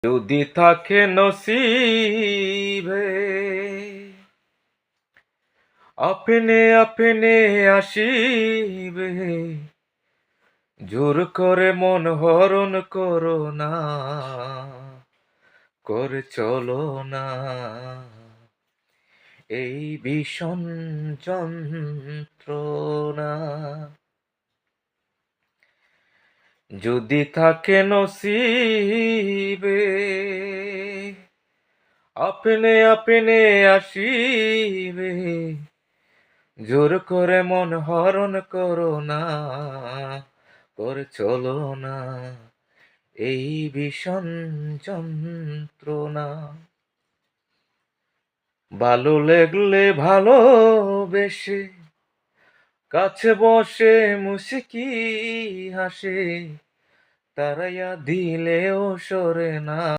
যদি থাকে নসিবে আপনে আপনে আসিবে, জোর করে মন হরণ করো না, করে চলো না এই ভীষণ যন্ত্রণা। যদি থাকে নসিবে আপনে আপনে আসিবে, জোর করে মন হরণ করো না, করে চলো না এই ভীষণ যন্ত্রণা। ভালো লাগলে ভালোবেসে কাছে বসে মুস্কি হাসে, তারাইয়া দিলেও সরে না।